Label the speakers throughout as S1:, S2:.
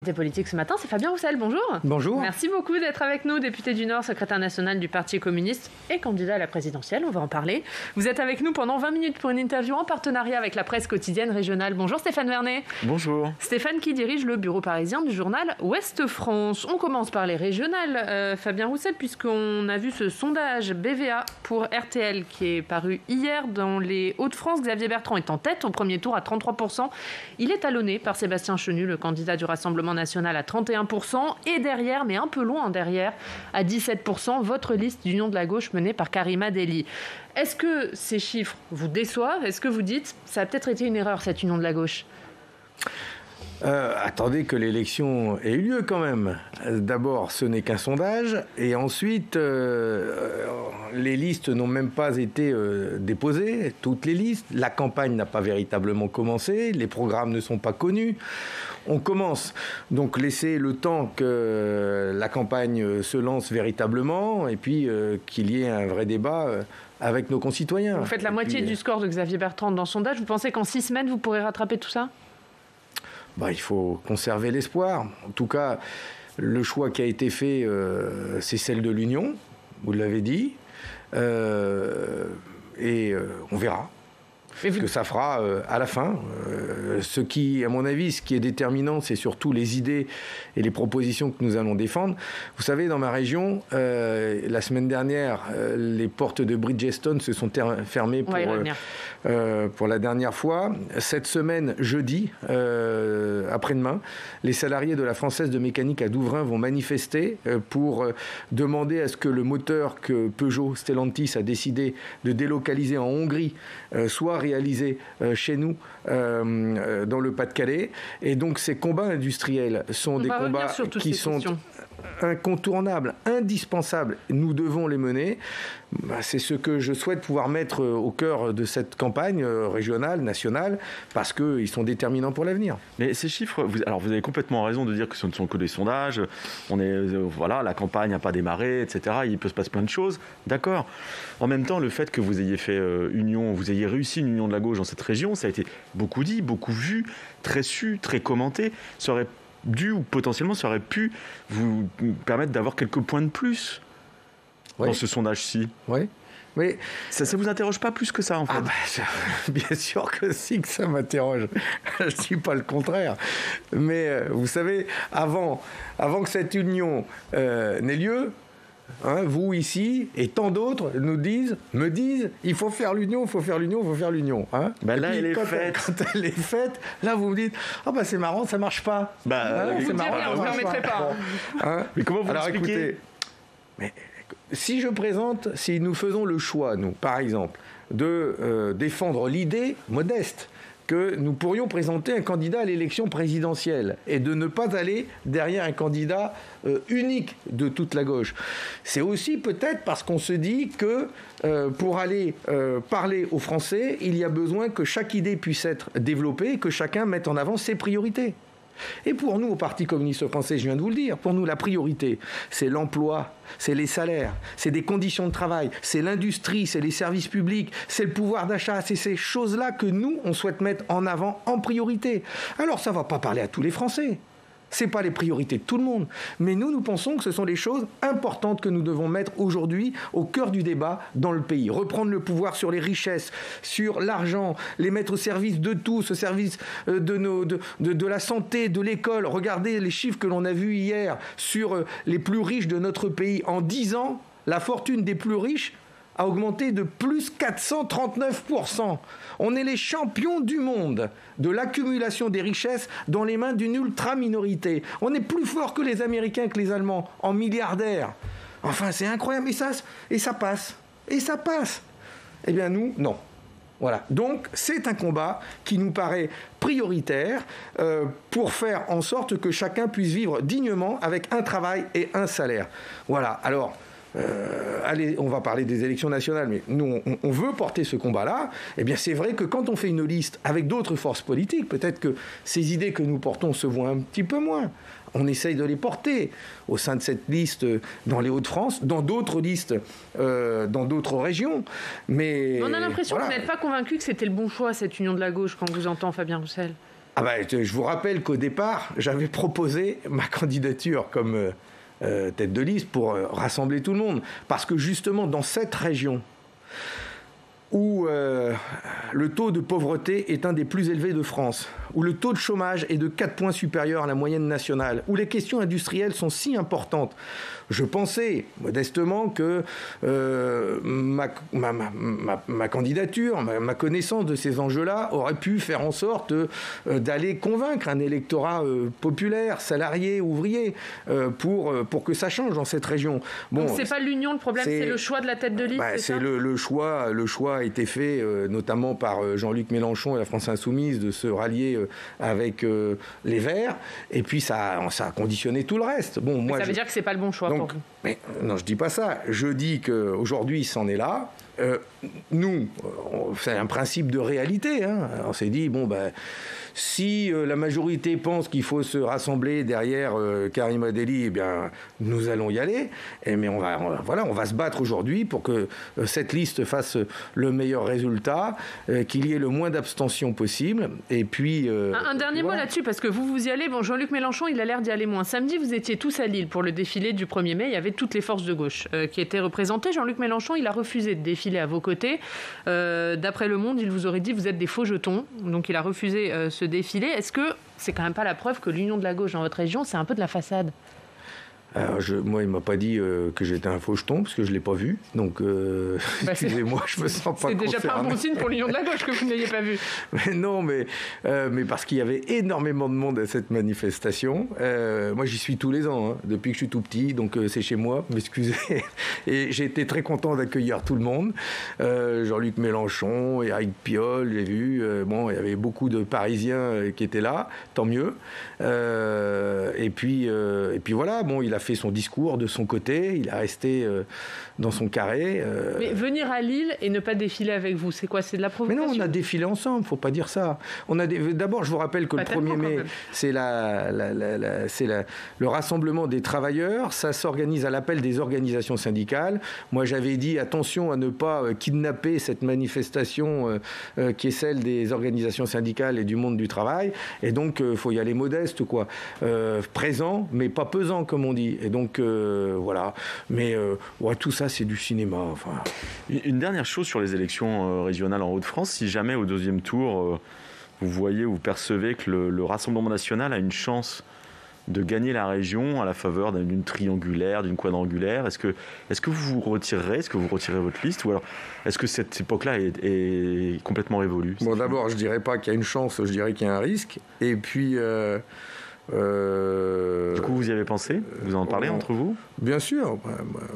S1: l'invité politique ce matin, c'est Fabien Roussel. Bonjour.
S2: Bonjour.
S1: Merci beaucoup d'être avec nous, député du Nord, secrétaire national du Parti communiste et candidat à la présidentielle. On va en parler. Vous êtes avec nous pendant 20 minutes pour une interview en partenariat avec la presse quotidienne régionale. Bonjour Stéphane Vernet.
S3: Bonjour.
S1: Stéphane qui dirige le bureau parisien du journal Ouest France. On commence par les régionales, Fabien Roussel, puisqu'on a vu ce sondage BVA pour RTL qui est paru hier dans les Hauts-de-France. Xavier Bertrand est en tête au premier tour à 33%. Il est talonné par Sébastien Chenu, le candidat du Rassemblement national, à 31%. Et derrière, mais un peu loin derrière, à 17%, votre liste d'Union de la gauche menée par Karima Delli. Est-ce que ces chiffres vous déçoivent ? Est-ce que vous dites ça a peut-être été une erreur, cette Union de la gauche ?
S2: Attendez que l'élection ait eu lieu quand même. D'abord, ce n'est qu'un sondage. Et ensuite, les listes n'ont même pas été déposées, toutes les listes. La campagne n'a pas véritablement commencé. Les programmes ne sont pas connus. On commence. Donc, laisser le temps que la campagne se lance véritablement et puis qu'il y ait un vrai débat avec nos concitoyens.
S1: Vous faites la moitié du score de Xavier Bertrand dans le sondage. Vous pensez qu'en 6 semaines, vous pourrez rattraper tout ça ?
S2: Il faut conserver l'espoir. En tout cas, le choix qui a été fait, c'est celle de l'Union, vous l'avez dit, et on verra ce que ça fera à la fin. Ce qui, à mon avis, ce qui est déterminant, c'est surtout les idées et les propositions que nous allons défendre. Vous savez, dans ma région, la semaine dernière, les portes de Bridgestone se sont fermées pour la dernière fois. Cette semaine, jeudi, après-demain, les salariés de la Française de mécanique à Douvrin vont manifester pour demander à ce que le moteur que Peugeot Stellantis a décidé de délocaliser en Hongrie soit réalisé chez nous dans le Pas-de-Calais. Et donc ces combats industriels sont des combats qui sont incontournables, indispensables. Nous devons les mener. C'est ce que je souhaite pouvoir mettre au cœur de cette campagne régionale, nationale, parce qu'ils sont déterminants pour l'avenir.
S3: Mais ces chiffres, vous avez complètement raison de dire que ce ne sont que des sondages. La campagne n'a pas démarré, etc. Il peut se passer plein de choses. D'accord. En même temps, le fait que vous ayez fait vous ayez réussi une union de la gauche dans cette région, ça a été beaucoup dit, beaucoup vu, très su, très commenté. Ça aurait dû ou potentiellement ça aurait pu vous permettre d'avoir quelques points de plus dans ce sondage-ci.
S2: Oui. Mais
S3: ça ne vous interroge pas plus que ça, en fait?
S2: Bien sûr que si, que ça m'interroge. Je ne dis pas le contraire. Mais vous savez, avant que cette union n'ait lieu, vous ici et tant d'autres me disent, il faut faire l'union, il faut faire l'union, il faut faire l'union.
S3: Là, elle est faite.
S2: Quand elle est faite, là, vous me dites, c'est marrant, ça marche pas.
S1: C'est marrant, vous ne permettrez pas.
S3: Mais comment vous l'expliquez?
S2: Mais si nous faisons le choix, nous, par exemple, de défendre l'idée modeste que nous pourrions présenter un candidat à l'élection présidentielle et de ne pas aller derrière un candidat unique de toute la gauche. C'est aussi peut-être parce qu'on se dit que pour aller parler aux Français, il y a besoin que chaque idée puisse être développée et que chacun mette en avant ses priorités. Et pour nous, au Parti communiste français, je viens de vous le dire, pour nous, la priorité, c'est l'emploi, c'est les salaires, c'est des conditions de travail, c'est l'industrie, c'est les services publics, c'est le pouvoir d'achat, c'est ces choses-là que nous, on souhaite mettre en avant en priorité. Alors, ça ne va pas parler à tous les Français. Ce n'est pas les priorités de tout le monde. Mais nous pensons que ce sont les choses importantes que nous devons mettre aujourd'hui au cœur du débat dans le pays. Reprendre le pouvoir sur les richesses, sur l'argent, les mettre au service de tous, au service de la santé, de l'école. Regardez les chiffres que l'on a vus hier sur les plus riches de notre pays. En 10 ans, la fortune des plus riches a augmenté de plus 439%. On est les champions du monde de l'accumulation des richesses dans les mains d'une ultra-minorité. On est plus fort que les Américains, que les Allemands, en milliardaires. Enfin, c'est incroyable. Et ça passe. Eh bien, nous, non. Voilà. Donc, c'est un combat qui nous paraît prioritaire pour faire en sorte que chacun puisse vivre dignement avec un travail et un salaire. Voilà. Alors, allez, on va parler des élections nationales, mais nous, on veut porter ce combat-là. Eh bien, c'est vrai que quand on fait une liste avec d'autres forces politiques, peut-être que ces idées que nous portons se voient un petit peu moins. On essaye de les porter au sein de cette liste dans les Hauts-de-France, dans d'autres listes, dans d'autres régions. Mais
S1: on a l'impression que vous n'êtes pas convaincu que c'était le bon choix, cette union de la gauche, quand on vous entend, Fabien Roussel.
S2: Je vous rappelle qu'au départ, j'avais proposé ma candidature comme tête de liste pour rassembler tout le monde. Parce que justement, dans cette région où le taux de pauvreté est un des plus élevés de France, où le taux de chômage est de 4 points supérieur à la moyenne nationale, où les questions industrielles sont si importantes, je pensais modestement que ma candidature, ma connaissance de ces enjeux-là aurait pu faire en sorte d'aller convaincre un électorat populaire, salarié, ouvrier, pour que ça change dans cette région.
S1: Bon, donc c'est pas l'union le problème, c'est le choix de la tête de liste.
S2: C'est le choix a été fait notamment par Jean-Luc Mélenchon et la France Insoumise de se rallier avec les Verts, et puis ça a conditionné tout le reste. Bon, moi,
S1: ça veut dire que c'est pas le bon choix pour vous.
S2: Mais, non, je dis pas ça. Je dis qu'aujourd'hui, c'en est là. Nous, c'est un principe de réalité. Hein. On s'est dit, si la majorité pense qu'il faut se rassembler derrière Karim Adeli, eh bien, nous allons y aller. Mais on va se battre aujourd'hui pour que cette liste fasse le meilleur résultat, qu'il y ait le moins d'abstention possible. Et puis
S1: un dernier mot là-dessus, parce que vous y allez. Bon, Jean-Luc Mélenchon, il a l'air d'y aller moins. Samedi, vous étiez tous à Lille pour le défilé du 1er mai. Il y avait toutes les forces de gauche qui étaient représentées. Jean-Luc Mélenchon, il a refusé de défiler à vos côtés. D'après Le Monde, il vous aurait dit vous êtes des faux jetons. Donc il a refusé ce défilé. Est-ce que c'est quand même pas la preuve que l'union de la gauche dans votre région, c'est un peu de la façade ?
S2: Alors moi, il ne m'a pas dit que j'étais un faux jeton, parce que je ne l'ai pas vu. Donc, excusez-moi, je me sens pas concerné.
S1: C'est déjà pas un bon signe pour l'union de la gauche que vous ne l'ayez pas vu.
S2: Mais non, mais parce qu'il y avait énormément de monde à cette manifestation. Moi, j'y suis tous les ans, hein, depuis que je suis tout petit, donc c'est chez moi, m'excusez. Et j'ai été très content d'accueillir tout le monde. Jean-Luc Mélenchon, Éric Piolle, j'ai vu. Il y avait beaucoup de Parisiens qui étaient là, tant mieux. Et puis voilà, il a fait son discours de son côté, il est resté dans son carré.
S1: Mais venir à Lille et ne pas défiler avec vous, c'est quoi ? C'est de la provocation ?
S2: Mais non, on a défilé ensemble, faut pas dire ça. D'abord, je vous rappelle que le 1er mai, c'est le rassemblement des travailleurs, ça s'organise à l'appel des organisations syndicales. Moi, j'avais dit attention à ne pas kidnapper cette manifestation qui est celle des organisations syndicales et du monde du travail, et donc il faut y aller modeste, quoi. Présent, mais pas pesant, comme on dit. Et donc, voilà. Mais tout ça, c'est du cinéma. Enfin.
S3: Une dernière chose sur les élections régionales en Hauts-de-France. Si jamais, au deuxième tour, vous voyez ou vous percevez que le Rassemblement national a une chance de gagner la région à la faveur d'une triangulaire, d'une quadrangulaire, est-ce que vous vous retirerez ? Est-ce que vous retirez votre liste ? Ou alors, est-ce que cette époque-là est complètement révolue ?
S2: Bon, d'abord, je ne dirais pas qu'il y a une chance, je dirais qu'il y a un risque. Et puis...
S3: Du coup, vous y avez pensé ? Vous en parlez entre vous ?
S2: Bien sûr.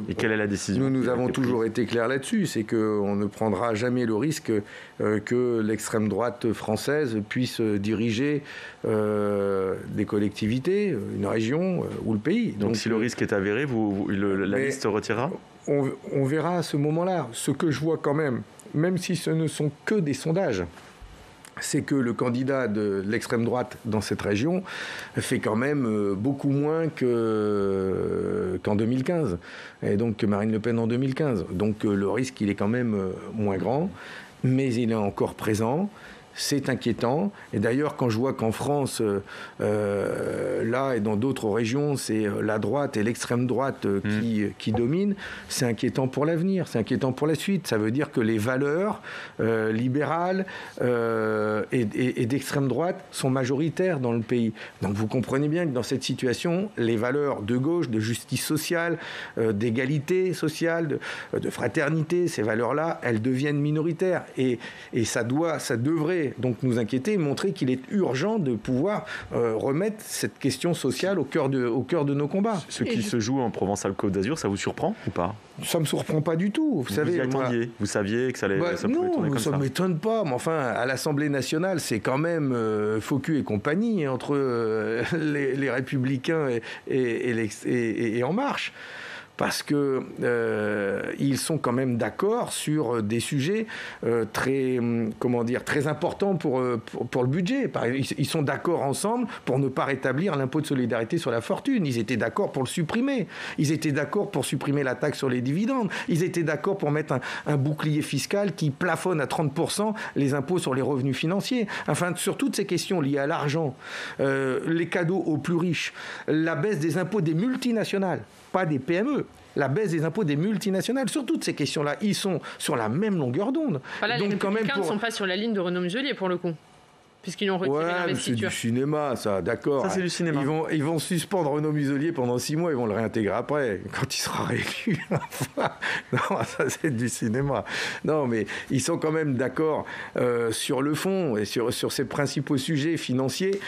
S3: Et quelle est la décision ?
S2: Nous avons toujours été clairs là-dessus. C'est qu'on ne prendra jamais le risque que l'extrême droite française puisse diriger des collectivités, une région ou le pays.
S3: Donc si le risque est avéré, la liste retirera ?
S2: On verra à ce moment-là. Ce que je vois quand même si ce ne sont que des sondages, c'est que le candidat de l'extrême droite dans cette région fait quand même beaucoup moins qu'en 2015, et donc que Marine Le Pen en 2015. Donc le risque, il est quand même moins grand, mais il est encore présent. C'est inquiétant. Et d'ailleurs, quand je vois qu'en France, là et dans d'autres régions, c'est la droite et l'extrême droite qui dominent, c'est inquiétant pour l'avenir, c'est inquiétant pour la suite. Ça veut dire que les valeurs libérales et d'extrême droite sont majoritaires dans le pays. Donc vous comprenez bien que dans cette situation, les valeurs de gauche, de justice sociale, d'égalité sociale, de fraternité, ces valeurs-là, elles deviennent minoritaires. Et ça devrait donc nous inquiéter et montrer qu'il est urgent de pouvoir remettre cette question sociale au cœur de nos combats.
S3: Ce qui se joue en Provence-Alpes-Côte d'Azur, ça vous surprend ou pas ?
S2: Ça ne me surprend pas du tout. Vous savez,
S3: y attendiez ? Vous saviez que ça pouvait tourner comme ça ?
S2: Non, ça ne m'étonne pas. Mais enfin, à l'Assemblée nationale, c'est quand même Faucu et compagnie entre les Républicains et En Marche. parce que ils sont quand même d'accord sur des sujets très importants pour le budget. Ils sont d'accord ensemble pour ne pas rétablir l'impôt de solidarité sur la fortune. Ils étaient d'accord pour le supprimer. Ils étaient d'accord pour supprimer la taxe sur les dividendes. Ils étaient d'accord pour mettre un bouclier fiscal qui plafonne à 30% les impôts sur les revenus financiers. Enfin, sur toutes ces questions liées à l'argent, les cadeaux aux plus riches, la baisse des impôts des multinationales, pas des PME, la baisse des impôts des multinationales, sur toutes ces questions-là, ils sont sur la même longueur d'onde.
S1: Voilà, donc, les Républicains ne sont pas sur la ligne de Renaud Muselier, pour le coup, puisqu'ils ont retiré l'investiture.
S2: C'est du cinéma, ça, d'accord.
S3: Ça, c'est du cinéma.
S2: Ils vont suspendre Renaud Muselier pendant 6 mois, ils vont le réintégrer après, quand il sera réélu. Non, ça, c'est du cinéma. Non, mais ils sont quand même d'accord sur le fond et sur ces principaux sujets financiers.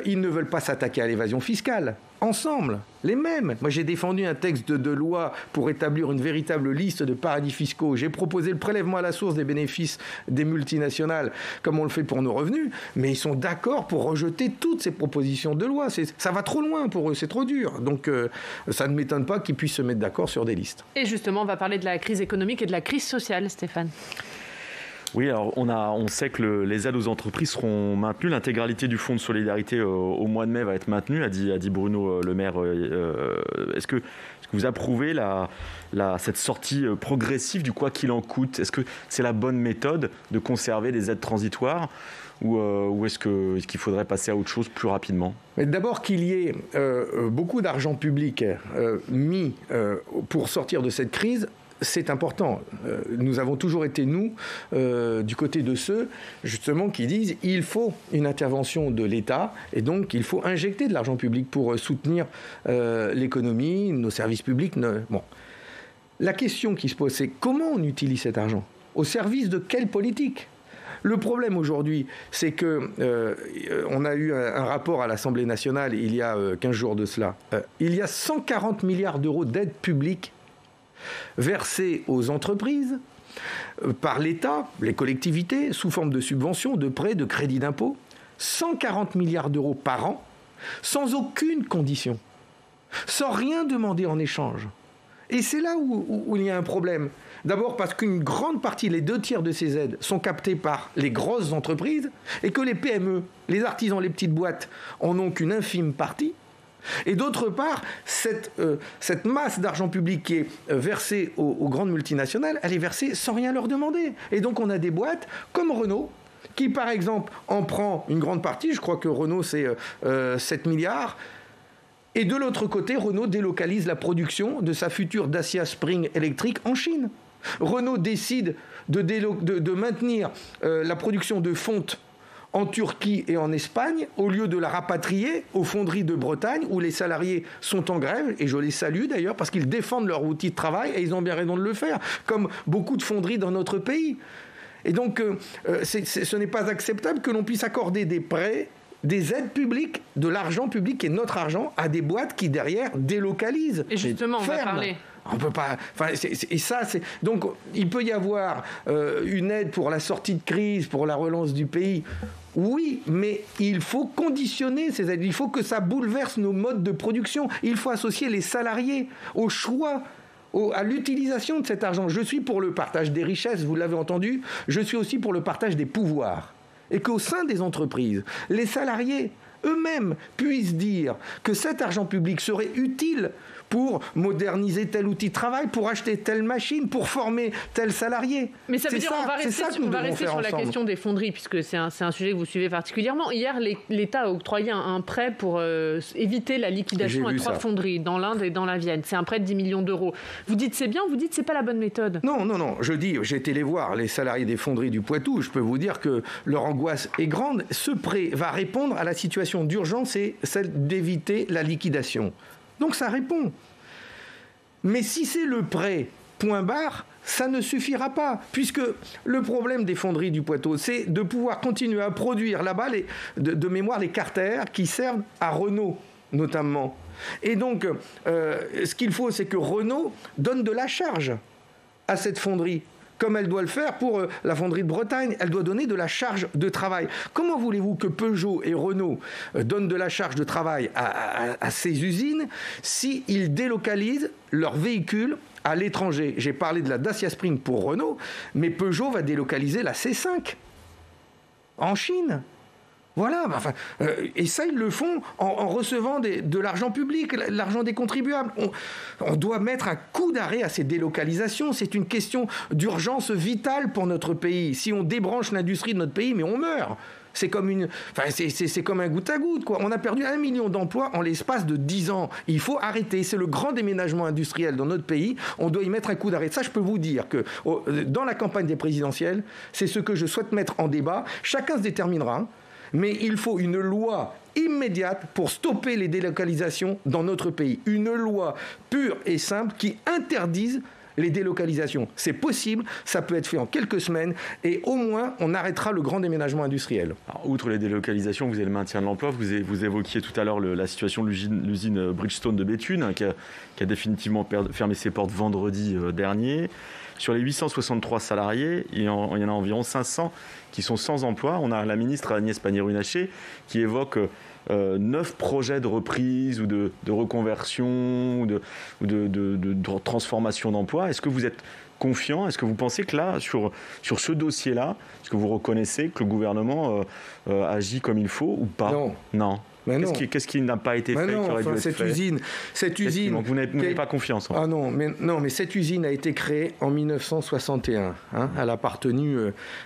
S2: Ils ne veulent pas s'attaquer à l'évasion fiscale. Ensemble, les mêmes. Moi, j'ai défendu un texte de loi pour établir une véritable liste de paradis fiscaux. J'ai proposé le prélèvement à la source des bénéfices des multinationales, comme on le fait pour nos revenus, mais ils sont d'accord pour rejeter toutes ces propositions de loi. Ça va trop loin pour eux, c'est trop dur. Donc, ça ne m'étonne pas qu'ils puissent se mettre d'accord sur des listes.
S1: Et justement, on va parler de la crise économique et de la crise sociale, Stéphane.
S3: Oui, alors on sait que les aides aux entreprises seront maintenues. L'intégralité du fonds de solidarité au mois de mai va être maintenue, a dit Bruno Le Maire. Est-ce que vous approuvez cette sortie progressive du quoi qu'il en coûte ? Est-ce que c'est la bonne méthode de conserver des aides transitoires ou est-ce qu'il faudrait passer à autre chose plus rapidement ?
S2: Mais d'abord qu'il y ait beaucoup d'argent public mis pour sortir de cette crise, c'est important. Nous avons toujours été, du côté de ceux, justement, qui disent qu'il faut une intervention de l'État et donc il faut injecter de l'argent public pour soutenir l'économie, nos services publics. Bon. La question qui se pose, c'est comment on utilise cet argent ? Au service de quelle politique ? Le problème aujourd'hui, c'est que on a eu un rapport à l'Assemblée nationale il y a 15 jours de cela. Il y a 140 milliards d'euros d'aide publique versés aux entreprises par l'État, les collectivités, sous forme de subventions, de prêts, de crédits d'impôt, 140 milliards d'euros par an, sans aucune condition, sans rien demander en échange. Et c'est là où il y a un problème. D'abord parce qu'une grande partie, les 2/3 de ces aides, sont captées par les grosses entreprises et que les PME, les artisans, les petites boîtes, en ont qu'une infime partie. Et d'autre part, cette masse d'argent public qui est versée aux grandes multinationales, elle est versée sans rien leur demander. Et donc on a des boîtes comme Renault, qui par exemple en prend une grande partie, je crois que Renault c'est 7 milliards, et de l'autre côté, Renault délocalise la production de sa future Dacia Spring électrique en Chine. Renault décide de maintenir la production de fonte en Turquie et en Espagne, au lieu de la rapatrier aux fonderies de Bretagne, où les salariés sont en grève, et je les salue d'ailleurs, parce qu'ils défendent leur outil de travail, et ils ont bien raison de le faire, comme beaucoup de fonderies dans notre pays. Et donc, ce n'est pas acceptable que l'on puisse accorder des prêts, des aides publiques, de l'argent public qui est notre argent, à des boîtes qui, derrière, délocalisent.
S1: Et justement, on va parler...
S2: On peut pas. Donc, il peut y avoir une aide pour la sortie de crise, pour la relance du pays. Oui, mais il faut conditionner ces aides. Il faut que ça bouleverse nos modes de production. Il faut associer les salariés au choix, à l'utilisation de cet argent. Je suis pour le partage des richesses, vous l'avez entendu. Je suis aussi pour le partage des pouvoirs. Et qu'au sein des entreprises, les salariés eux-mêmes puissent dire que cet argent public serait utile pour moderniser tel outil de travail, pour acheter telle machine, pour former tel salarié.
S1: Mais ça veut dire qu'on va rester sur la question des fonderies, puisque c'est un sujet que vous suivez particulièrement. Hier, l'État a octroyé un prêt pour éviter la liquidation à 3 fonderies, dans l'Inde et dans la Vienne. C'est un prêt de 10 millions d'euros. Vous dites c'est bien, vous dites c'est pas la bonne méthode.
S2: Non. Je dis, j'ai été les voir, les salariés des fonderies du Poitou. Je peux vous dire que leur angoisse est grande. Ce prêt va répondre à la situation d'urgence et celle d'éviter la liquidation. Donc ça répond. Mais si c'est le prêt, point barre, ça ne suffira pas. Puisque le problème des fonderies du Poitou, c'est de pouvoir continuer à produire là-bas, de mémoire, les carters qui servent à Renault, notamment. Et donc, ce qu'il faut, c'est que Renault donne de la charge à cette fonderie comme elle doit le faire pour la fonderie de Bretagne. Elle doit donner de la charge de travail. Comment voulez-vous que Peugeot et Renault donnent de la charge de travail à ces usines s'ils délocalisent leurs véhicules à l'étranger? J'ai parlé de la Dacia Spring pour Renault, mais Peugeot va délocaliser la C5 en Chine. Voilà, et ça, ils le font en recevant de l'argent public, l'argent des contribuables. On doit mettre un coup d'arrêt à ces délocalisations. C'est une question d'urgence vitale pour notre pays. Si on débranche l'industrie de notre pays, mais on meurt. C'est comme un goutte à goutte, quoi. On a perdu 1 million d'emplois en l'espace de 10 ans. Il faut arrêter. C'est le grand déménagement industriel dans notre pays. On doit y mettre un coup d'arrêt. Ça, je peux vous dire que dans la campagne des présidentielles, c'est ce que je souhaite mettre en débat. Chacun se déterminera. Mais il faut une loi immédiate pour stopper les délocalisations dans notre pays. Une loi pure et simple qui interdise les délocalisations. C'est possible, ça peut être fait en quelques semaines et au moins on arrêtera le grand déménagement industriel.
S3: Alors, outre les délocalisations, vous avez le maintien de l'emploi. Vous évoquiez tout à l'heure la situation de l'usine Bridgestone de Béthune qui a définitivement fermé ses portes vendredi dernier. Sur les 863 salariés, il y en a environ 500 qui sont sans emploi. On a la ministre Agnès Pannier-Runacher qui évoque 9 projets de reprise ou de reconversion ou de transformation d'emploi. Est-ce que vous êtes confiant? Est-ce que vous pensez que là, sur ce dossier-là, est-ce que vous reconnaissez que le gouvernement agit comme il faut ou pas? Non. Qu'est-ce qui n'a pas été fait, qui aurait dû être fait?
S2: Cette usine...
S3: Donc vous n'avez pas confiance.
S2: Ah non, mais cette usine a été créée en 1961. Elle a appartenu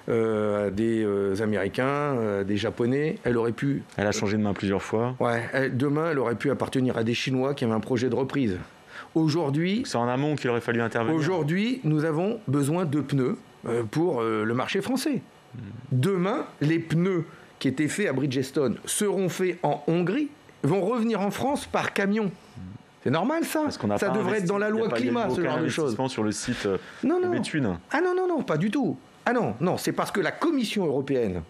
S2: à des Américains, des Japonais. Elle
S3: a changé de main plusieurs fois.
S2: Ouais. Demain, elle aurait pu appartenir à des Chinois qui avaient un projet de reprise. Aujourd'hui...
S3: C'est en amont qu'il aurait fallu intervenir.
S2: Aujourd'hui, nous avons besoin de pneus pour le marché français. Demain, les pneus qui étaient faits à Bridgestone seront faits en Hongrie, vont revenir en France par camion. C'est normal, ça. Ça devrait être dans la loi climat, ce genre de choses.
S3: Sur le site de Béthune.
S2: Ah non, pas du tout. Ah non, c'est parce que la Commission européenne,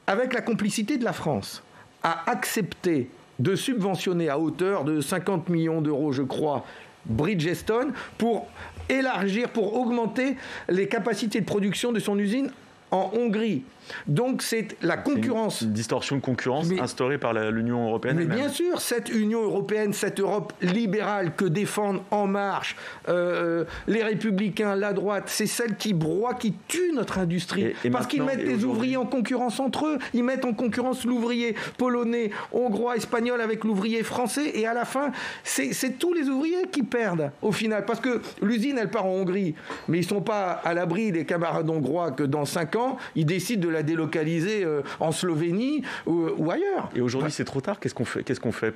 S2: avec la complicité de la France, a accepté de subventionner à hauteur de 50 millions d'euros, je crois, Bridgestone pour augmenter les capacités de production de son usine en Hongrie. Donc c'est la concurrence.
S3: C'est une distorsion de concurrence instaurée par l'Union européenne.
S2: Mais bien sûr, cette Union européenne, cette Europe libérale que défendent En Marche, les Républicains, la droite, c'est celle qui broie, qui tue notre industrie. Parce qu'ils mettent les ouvriers en concurrence entre eux. Ils mettent en concurrence l'ouvrier polonais, hongrois, espagnol avec l'ouvrier français. Et à la fin, c'est tous les ouvriers qui perdent au final. Parce que l'usine, elle part en Hongrie. Mais ils ne sont pas à l'abri des camarades hongrois que dans 5 ans, ils décident de la délocaliser en Slovénie ou ailleurs.
S3: Et aujourd'hui, c'est trop tard. Qu'est-ce qu'on fait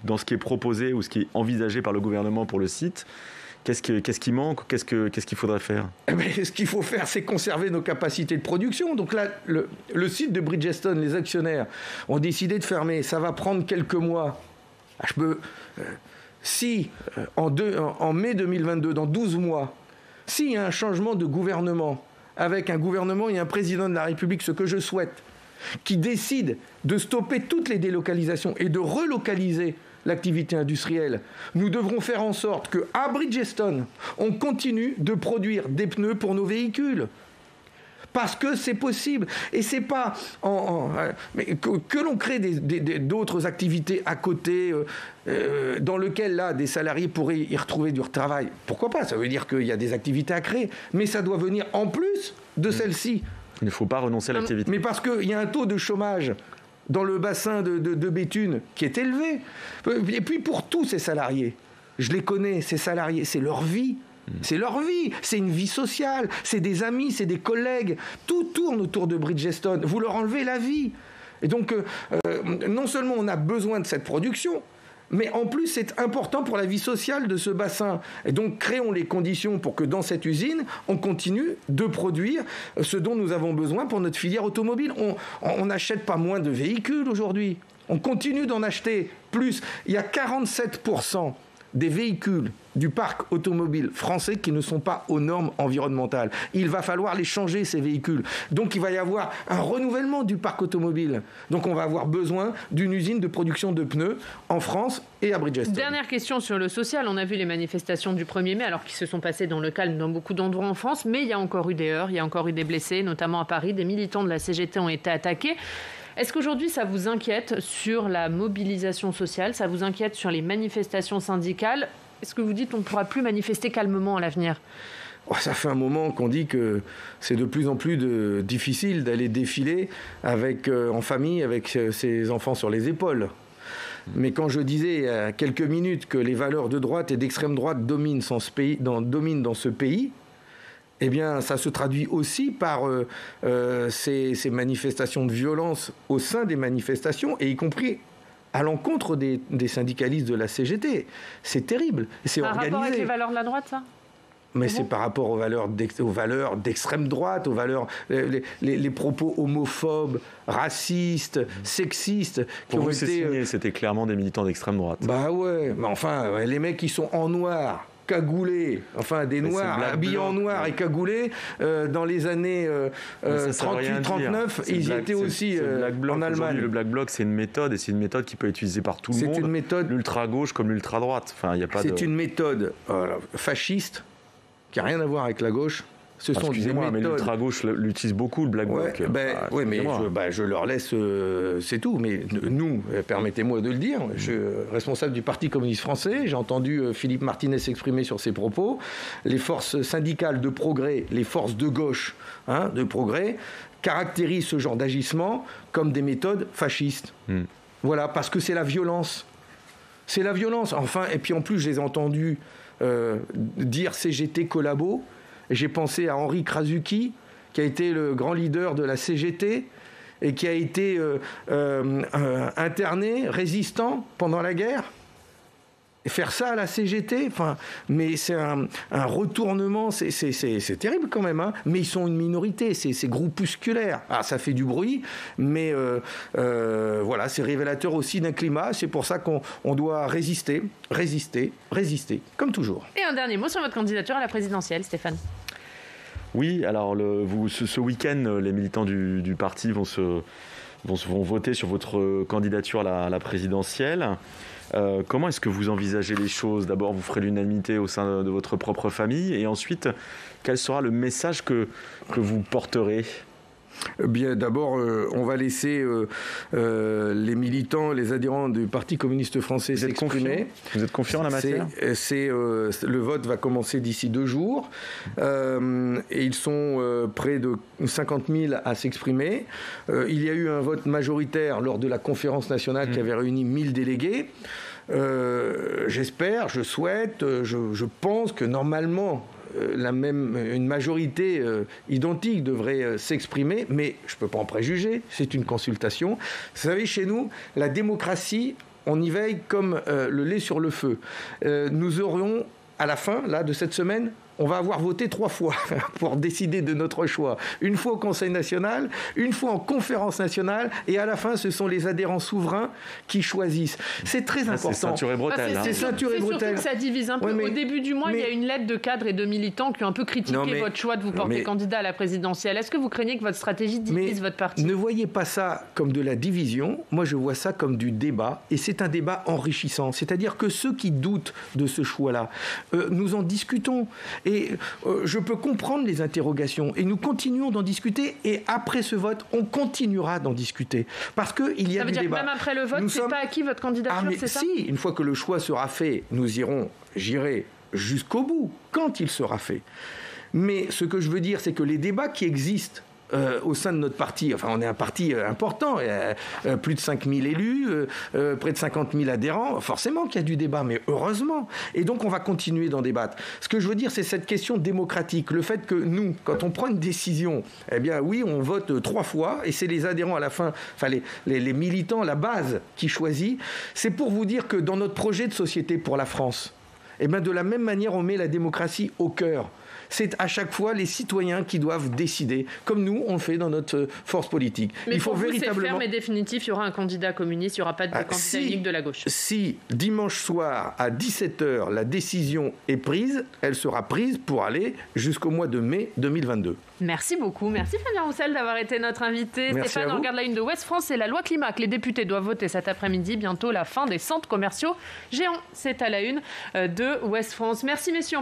S3: dans ce qui est proposé ou ce qui est envisagé par le gouvernement pour le site? Qu'est-ce qui manque? Qu'est-ce qu'il faudrait faire?
S2: Ce qu'il faut faire, c'est conserver nos capacités de production. Donc là, le site de Bridgestone, les actionnaires ont décidé de fermer. Ça va prendre quelques mois. Si en mai 2022, dans 12 mois, s'il y a un changement de gouvernement, avec un gouvernement et un président de la République, ce que je souhaite, qui décide de stopper toutes les délocalisations et de relocaliser l'activité industrielle, nous devrons faire en sorte qu'à Bridgestone, on continue de produire des pneus pour nos véhicules. Parce que c'est possible. Et c'est pas mais que l'on crée d'autres activités à côté dans lesquelles là, des salariés pourraient y retrouver du travail. Pourquoi pas? Ça veut dire qu'il y a des activités à créer. Mais ça doit venir en plus de celles-ci.
S3: Il ne faut pas renoncer à l'activité.
S2: Mais parce qu'il y a un taux de chômage dans le bassin de Béthune qui est élevé. Et puis pour tous ces salariés, je les connais, ces salariés, c'est leur vie. C'est leur vie, c'est une vie sociale, c'est des amis, c'est des collègues. Tout tourne autour de Bridgestone. Vous leur enlevez la vie. Et donc, non seulement on a besoin de cette production, mais en plus, c'est important pour la vie sociale de ce bassin. Et donc, créons les conditions pour que dans cette usine, on continue de produire ce dont nous avons besoin pour notre filière automobile. On n'achète pas moins de véhicules aujourd'hui. On continue d'en acheter plus. Il y a 47% des véhicules du parc automobile français qui ne sont pas aux normes environnementales. Il va falloir les changer, ces véhicules. Donc il va y avoir un renouvellement du parc automobile. Donc on va avoir besoin d'une usine de production de pneus en France et à Bridgestone.
S1: Dernière question sur le social. On a vu les manifestations du 1er mai, alors qui se sont passées dans le calme dans beaucoup d'endroits en France, mais il y a encore eu des heurts, il y a encore eu des blessés, notamment à Paris. Des militants de la CGT ont été attaqués. Est-ce qu'aujourd'hui, ça vous inquiète sur la mobilisation sociale? Ça vous inquiète sur les manifestations syndicales? Est-ce que vous dites qu'on ne pourra plus manifester calmement à l'avenir?
S2: Ça fait un moment qu'on dit que c'est de plus en plus difficile d'aller défiler en famille avec ses enfants sur les épaules. Mais quand je disais il y a quelques minutes que les valeurs de droite et d'extrême droite dominent dans ce pays, eh bien, ça se traduit aussi par ces manifestations de violence au sein des manifestations, et y compris à l'encontre des syndicalistes de la CGT. C'est terrible. C'est organisé.
S1: Par rapport avec les valeurs de la droite, ça?
S2: Mais c'est par rapport aux valeurs d'extrême droite, aux valeurs, les propos homophobes, racistes, sexistes qui ont été.
S3: C'était clairement des militants d'extrême droite.
S2: Bah ouais, mais enfin, les mecs qui sont en noir, cagoulés, enfin des noirs, habillés en noir et cagoulés, dans les années 38-39, ils étaient aussi en Allemagne.
S3: Le Black Bloc, c'est une méthode, et c'est une méthode qui peut être utilisée par tout le monde.
S2: C'est une méthode.
S3: L'ultra-gauche comme l'ultra-droite. Enfin, c'est
S2: une méthode fasciste qui n'a rien à voir avec la gauche.
S3: Excusez-moi, mais l'ultra-gauche l'utilise beaucoup, le Black Bloc.
S2: Oui, mais je leur laisse, c'est tout. Mais nous, permettez-moi de le dire, je suis responsable du Parti communiste français, j'ai entendu Philippe Martinez s'exprimer sur ses propos. Les forces syndicales de progrès, les forces de gauche de progrès, caractérisent ce genre d'agissement comme des méthodes fascistes. Voilà, parce que c'est la violence. C'est la violence. Enfin, et puis en plus, je les ai entendus dire CGT collabo. J'ai pensé à Henri Krasuki, qui a été le grand leader de la CGT et qui a été interné, résistant pendant la guerre. Et faire ça à la CGT, mais c'est un retournement, c'est terrible quand même, mais ils sont une minorité, c'est groupusculaire. Ah, ça fait du bruit, mais voilà, c'est révélateur aussi d'un climat. C'est pour ça qu'on doit résister, comme toujours.
S1: Et un dernier mot sur votre candidature à la présidentielle, Stéphane.
S3: Oui, alors ce week-end, les militants du parti vont voter sur votre candidature à la présidentielle. Comment est-ce que vous envisagez les choses? D'abord, vous ferez l'unanimité au sein de votre propre famille, et ensuite, quel sera le message que vous porterez?
S2: Bien, d'abord, on va laisser les militants, les adhérents du Parti communiste français s'exprimer.
S3: Vous êtes confiant en la matière?
S2: Le vote va commencer d'ici 2 jours. Et ils sont près de 50 000 à s'exprimer. Il y a eu un vote majoritaire lors de la conférence nationale qui avait réuni 1000 délégués. J'espère, je souhaite, je pense que normalement, une majorité identique devrait s'exprimer, mais je ne peux pas en préjuger, c'est une consultation. Vous savez, chez nous, la démocratie, on y veille comme le lait sur le feu. Nous aurions, à la fin de cette semaine, on va avoir voté 3 fois pour décider de notre choix. Une fois au Conseil national, une fois en conférence nationale, et à la fin, ce sont les adhérents souverains qui choisissent. C'est très important.
S3: C'est ceinture et bretelle.
S1: C'est ceinture et bretelle. Surtout que ça divise un peu. Au début du mois, il y a une lettre de cadres et de militants qui ont un peu critiqué votre choix de vous porter candidat à la présidentielle. Est-ce que vous craignez que votre stratégie divise votre parti?
S2: Ne voyez pas ça comme de la division. Moi, je vois ça comme du débat, et c'est un débat enrichissant. C'est-à-dire que ceux qui doutent de ce choix-là, nous en discutons. Et je peux comprendre les interrogations, et nous continuons d'en discuter, et après ce vote, on continuera d'en discuter. Parce qu'il y a du débat. Ça
S1: veut dire que même après le vote, c'est pas acquis votre candidature, c'est ça?
S2: Si, une fois que le choix sera fait, j'irai jusqu'au bout, quand il sera fait. Mais ce que je veux dire, c'est que les débats qui existent au sein de notre parti, enfin on est un parti important, plus de 5000 élus, près de 50 000 adhérents, forcément qu'il y a du débat, mais heureusement. Et donc on va continuer d'en débattre. Ce que je veux dire, c'est cette question démocratique, le fait que nous, quand on prend une décision, eh bien oui, on vote 3 fois, et c'est les adhérents à la fin, enfin les militants, la base qui choisit. C'est pour vous dire que dans notre projet de société pour la France, eh bien de la même manière, on met la démocratie au cœur. C'est à chaque fois les citoyens qui doivent décider, comme nous, on le fait dans notre force politique.
S1: Mais
S2: il faut
S1: pour vous,
S2: véritablement...
S1: c'est ferme et définitif, il y aura un candidat communiste, il n'y aura pas de candidat unique de la gauche.
S2: Si dimanche soir à 17h, la décision est prise, elle sera prise pour aller jusqu'au mois de mai 2022.
S1: Merci beaucoup. Merci Fabien Roussel d'avoir été notre invité.
S2: Merci
S1: Stéphane, on regarde la une de Ouest France et la loi climat que les députés doivent voter cet après-midi. Bientôt la fin des centres commerciaux géants. C'est à la une de Ouest France. Merci messieurs.